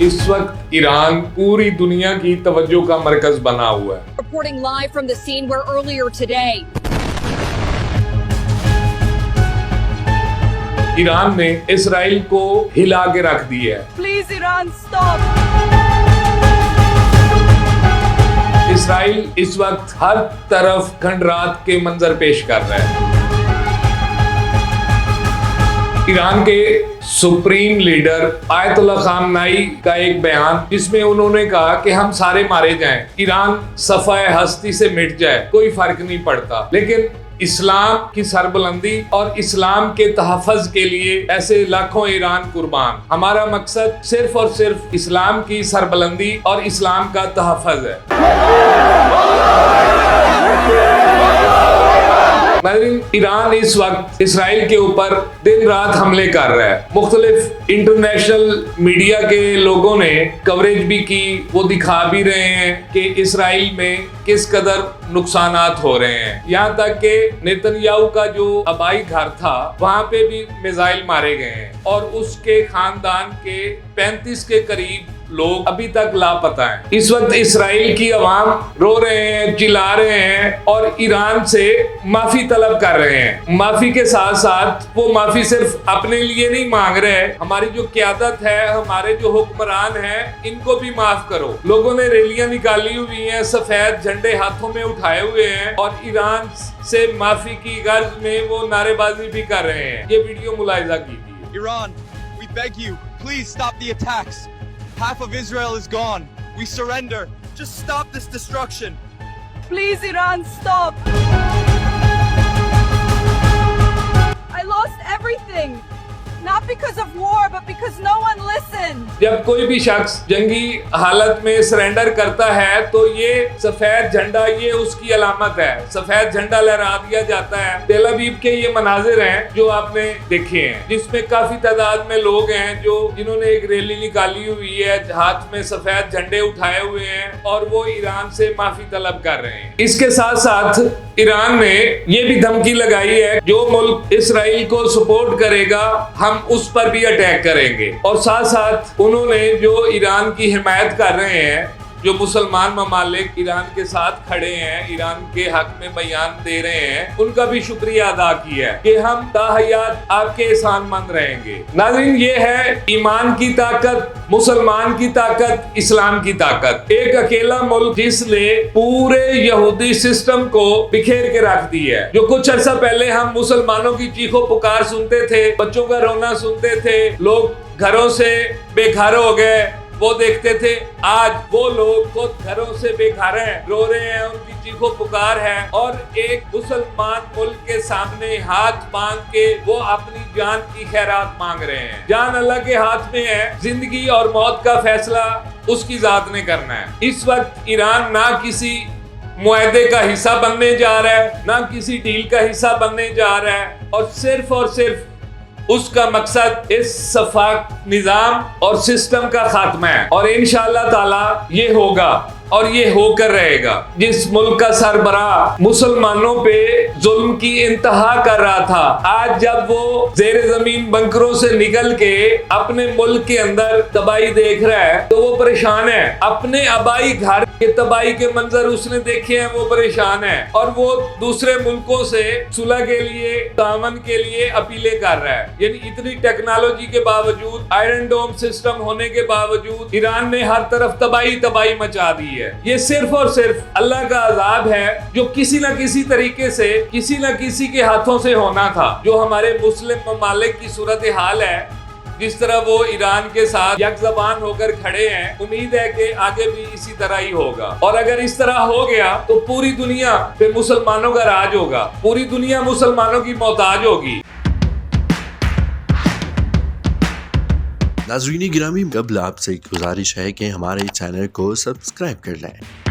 इस वक्त ईरान पूरी दुनिया की तवज्जो का मरकज बना हुआ है। Reporting live from the scene where earlier today Iran ने इसराइल को हिला के रख दिया है। Please Iran stop. इसराइल इस वक्त हर तरफ खंडरात के मंजर पेश कर रहा है। ईरान के सुप्रीम लीडर आयतुल्लाह खामनाई का एक बयान जिसमें उन्होंने कहा कि हम सारे मारे जाएं, ईरान सफाए हस्ती से मिट जाए, कोई फर्क नहीं पड़ता, लेकिन इस्लाम की सरबुलंदी और इस्लाम के तहफ़्फ़ुज़ के लिए ऐसे लाखों ईरान कुर्बान। हमारा मकसद सिर्फ और सिर्फ इस्लाम की सरबुलंदी और इस्लाम का तहफ़्फ़ुज़ है। ईरान इस वक्त इसराइल के ऊपर दिन रात हमले कर रहा है। मुख्तलिफ इंटरनेशनल मीडिया के लोगों ने कवरेज भी की, वो दिखा भी रहे हैं कि इसराइल में किस कदर नुकसानात हो रहे हैं। यहाँ तक कि नेतन्याहू का जो आबाई घर था वहाँ पे भी मिसाइल मारे गए हैं और उसके खानदान के 35 के करीब लोग अभी तक लापता हैं। इस वक्त इसराइल की अवाम रो रहे हैं, चिल्ला रहे हैं और ईरान से माफी तलब कर रहे हैं। माफी के साथ साथ वो माफी सिर्फ अपने लिए नहीं मांग रहे हैं, हमारी जो क़यादत है, हमारे जो हुक्मरान हैं, इनको भी माफ करो। लोगों ने रैलियां निकाली हुई हैं, सफेद झंडे हाथों में उठाए हुए हैं और ईरान से माफी की गर्ज में वो नारेबाजी भी कर रहे हैं। ये वीडियो मुलाहिजा कीजिए। Iran, we beg you, please stop the attacks. Half of Israel is gone. We surrender. Just stop this destruction. Please Iran stop. I lost everything. Not because of war, but because no one listened. जब कोई भी शख्स जंगी हालत में surrender करता है तो ये सफेद झंडा, ये उसकी अलामत है। सफेद झंडा लहरा दिया जाता है। तेल अवीव के ये मनाजिर हैं जो आपने देखे हैं, जिसमें काफी तादाद में लोग हैं जिन्होंने एक रैली निकाली हुई है, हाथ में सफेद झंडे उठाए हुए हैं और वो ईरान से माफी तलब कर रहे हैं। इसके साथ साथ ईरान ने ये भी धमकी लगाई है, जो मुल्क इसराइल को सपोर्ट करेगा हम उस पर भी अटैक करेंगे। और साथ साथ उन्होंने जो ईरान की हिमायत कर रहे हैं, जो मुसलमान ममालिक ईरान के साथ खड़े हैं, ईरान के हक में बयान दे रहे हैं, उनका भी शुक्रिया अदा किया है कि हम ताहयात आपके एहसानमंद रहेंगे। नाज़रीन, ये है ईमान की ताकत, मुसलमान की ताकत, इस्लाम की ताकत। एक अकेला मुल्क जिसने पूरे यहूदी सिस्टम को बिखेर के रख दिया है। जो कुछ अर्सा पहले हम मुसलमानों की चीखों पुकार सुनते थे, बच्चों का रोना सुनते थे, लोग घरों से बेघर हो गए, वो देखते थे, आज वो लोग खुद घरों से बेघर हैं, रो रहे हैं, उनकी चीखों पुकार है और एक मुसलमान मुल्क के सामने हाथ बांध के वो अपनी जान की खैरात मांग रहे हैं। जान अल्लाह के हाथ में है, जिंदगी और मौत का फैसला उसकी जात ने करना है। इस वक्त ईरान ना किसी मुआहदे का हिस्सा बनने जा रहा है, ना किसी डील का हिस्सा बनने जा रहा है और सिर्फ उसका मकसद इस सफाक निजाम और सिस्टम का खात्मा है। और इंशाअल्लाह ताला ये होगा और ये होकर रहेगा। जिस मुल्क का सरबराह मुसलमानों पे जुल्म की इंतहा कर रहा था, आज जब वो जेर जमीन बंकरों से निकल के अपने मुल्क के अंदर तबाही देख रहा है तो वो परेशान है। अपने आबाई घर के तबाही के मंजर उसने देखे हैं, वो परेशान है और वो दूसरे मुल्कों से सुलह के लिए, तामन के लिए अपीलें कर रहा है। यानी इतनी टेक्नोलॉजी के बावजूद, आयरन डोम सिस्टम होने के बावजूद ईरान ने हर तरफ तबाही मचा दी है। ये सिर्फ और सिर्फ अल्लाह का अजाब है जो किसी न किसी तरीके से, किसी न किसी के हाथों से होना था। जो हमारे मुस्लिम ममालिक की सूरत हाल है, जिस तरह वो ईरान के साथ यकज़बान होकर खड़े हैं, उम्मीद है कि आगे भी इसी तरह ही होगा। और अगर इस तरह हो गया तो पूरी दुनिया पे मुसलमानों का राज होगा, पूरी दुनिया मुसलमानों की मोहताज होगी। नाज़रीन गिरामी, कबल आपसे एक गुजारिश है कि हमारे चैनल को सब्सक्राइब कर लें।